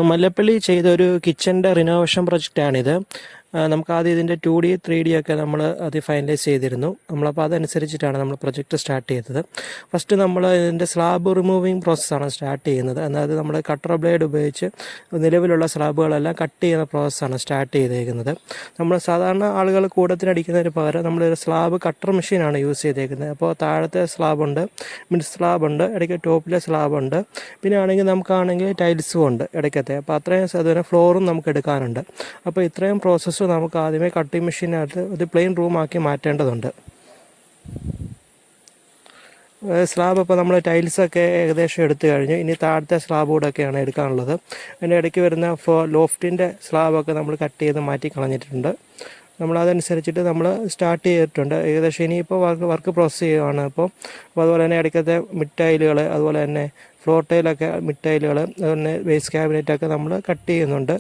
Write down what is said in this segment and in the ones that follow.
മല്ലപ്പള്ളി ചെയ്തൊരു കിച്ചൻ്റെ റിനോവേഷൻ പ്രൊജക്റ്റാണിത്. നമുക്കാദ്യം ഇതിൻ്റെ 2D 3D ഒക്കെ നമ്മൾ അത് ഫൈനലൈസ് ചെയ്തിരുന്നു. നമ്മളപ്പോൾ അതനുസരിച്ചിട്ടാണ് നമ്മൾ പ്രൊജക്റ്റ് സ്റ്റാർട്ട് ചെയ്തത്. ഫസ്റ്റ് നമ്മൾ ഇതിൻ്റെ സ്ലാബ് റിമൂവിങ് പ്രോസസ്സാണ് സ്റ്റാർട്ട് ചെയ്യുന്നത്. അതായത് നമ്മൾ കട്ടർ ബ്ലേഡ് ഉപയോഗിച്ച് നിലവിലുള്ള സ്ലാബുകളെല്ലാം കട്ട് ചെയ്യുന്ന പ്രോസസ്സാണ് സ്റ്റാർട്ട് ചെയ്തേക്കുന്നത്. നമ്മൾ സാധാരണ ആളുകൾ കൂടത്തിനടിക്കുന്നതിന് പകരം നമ്മളൊരു സ്ലാബ് കട്ടർ മെഷീനാണ് യൂസ് ചെയ്തേക്കുന്നത്. അപ്പോൾ താഴത്തെ സ്ലാബുണ്ട്, മിഡ് സ്ലാബുണ്ട്, ഇടയ്ക്ക് ടോപ്പിലെ സ്ലാബുണ്ട്, പിന്നെ ആണെങ്കിൽ നമുക്കാണെങ്കിൽ ടൈൽസും ഉണ്ട് ഇടയ്ക്കത്തെ. അപ്പോൾ അത്രയും അതുപോലെ ഫ്ലോറും നമുക്ക് എടുക്കാനുണ്ട്. അപ്പോൾ ഇത്രയും പ്രോസസ്സ് നമുക്ക് ആദ്യമേ കട്ടിംഗ് മെഷീനകത്ത് ഒരു പ്ലെയിൻ റൂമാക്കി മാറ്റേണ്ടതുണ്ട്. സ്ലാബ് അപ്പോൾ നമ്മൾ ടൈൽസൊക്കെ ഏകദേശം എടുത്തു കഴിഞ്ഞു. ഇനി താഴത്തെ സ്ലാബ് കൂടെയൊക്കെയാണ് എടുക്കാനുള്ളത്. അതിൻ്റെ ഇടയ്ക്ക് വരുന്ന ലോഫ്റ്റിൻ്റെ സ്ലാബൊക്കെ നമ്മൾ കട്ട് ചെയ്ത് മാറ്റി കളഞ്ഞിട്ടുണ്ട്. നമ്മളതനുസരിച്ചിട്ട് നമ്മൾ സ്റ്റാർട്ട് ചെയ്തിട്ടുണ്ട്. ഏകദേശം ഇനിയിപ്പോൾ വർക്ക് പ്രോസസ്സ് ചെയ്യുകയാണ്. അപ്പോൾ അതുപോലെ തന്നെ ഇടയ്ക്കത്തെ മിഡ് ടൈലുകൾ, അതുപോലെ തന്നെ ഫ്ലോർ ടൈലൊക്കെ മിഡ് ടൈലുകൾ, അതുപോലെ തന്നെ വേസ്റ്റ് ക്യാബിനറ്റൊക്കെ നമ്മൾ കട്ട് ചെയ്യുന്നുണ്ട്.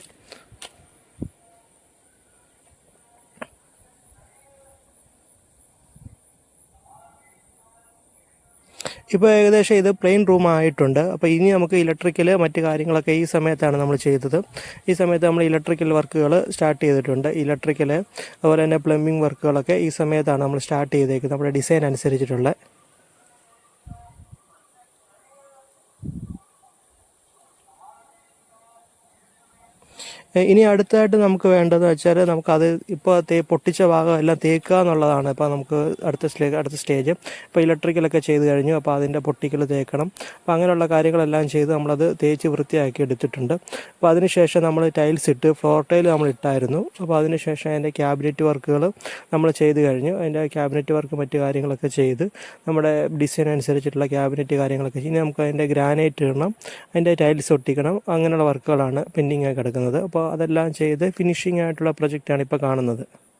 ഇപ്പോൾ ഏകദേശം ഇത് പ്ലെയിൻ റൂം ആയിട്ടുണ്ട്. അപ്പോൾ ഇനി നമുക്ക് ഇലക്ട്രിക്കൽ മറ്റ് കാര്യങ്ങളൊക്കെ ഈ സമയത്താണ് നമ്മൾ ചെയ്തത്. ഈ സമയത്ത് നമ്മൾ ഇലക്ട്രിക്കൽ വർക്കുകൾ സ്റ്റാർട്ട് ചെയ്തിട്ടുണ്ട്. ഇലക്ട്രിക്കൽ അതുപോലെ തന്നെ പ്ലംബിംഗ് വർക്കുകളൊക്കെ ഈ സമയത്താണ് നമ്മൾ സ്റ്റാർട്ട് ചെയ്തേക്കുന്നത്, നമ്മുടെ ഡിസൈൻ അനുസരിച്ചിട്ടുള്ള. ഇനി അടുത്തായിട്ട് നമുക്ക് വേണ്ടതെന്ന് വെച്ചാൽ നമുക്കത് ഇപ്പോൾ പൊട്ടിച്ച ഭാഗം എല്ലാം തേക്കുക എന്നുള്ളതാണ്. ഇപ്പോൾ നമുക്ക് അടുത്ത സ്റ്റേജ് ഇപ്പോൾ ഇലക്ട്രിക്കലൊക്കെ ചെയ്ത് കഴിഞ്ഞു. അപ്പോൾ അതിൻ്റെ പൊട്ടിക്കൽ തേക്കണം. അപ്പോൾ അങ്ങനെയുള്ള കാര്യങ്ങളെല്ലാം ചെയ്ത് നമ്മളത് തേച്ച് വൃത്തിയാക്കി എടുത്തിട്ടുണ്ട്. അപ്പോൾ അതിനുശേഷം നമ്മൾ ടൈൽസ് ഇട്ട്, ഫ്ലോർ ടൈൽ നമ്മൾ ഇട്ടായിരുന്നു. അപ്പോൾ അതിനുശേഷം അതിൻ്റെ ക്യാബിനറ്റ് വർക്കുകൾ നമ്മൾ ചെയ്ത് കഴിഞ്ഞു. അതിൻ്റെ ക്യാബിനറ്റ് വർക്ക് മറ്റു കാര്യങ്ങളൊക്കെ ചെയ്ത് നമ്മുടെ ഡിസൈൻ അനുസരിച്ചിട്ടുള്ള ക്യാബിനറ്റ് കാര്യങ്ങളൊക്കെ. ഇനി നമുക്ക് അതിൻ്റെ ഗ്രാനൈറ്റ് ഇടണം, അതിൻ്റെ ടൈൽസ് ഒട്ടിക്കണം, അങ്ങനെയുള്ള വർക്കുകളാണ് പെൻഡിങ് ആയി കിടക്കുന്നത്. അപ്പോൾ അതെല്ലാം ചെയ്ത് ഫിനിഷിംഗ് ആയിട്ടുള്ള പ്രൊജക്റ്റാണ് ഇപ്പോൾ കാണുന്നത്.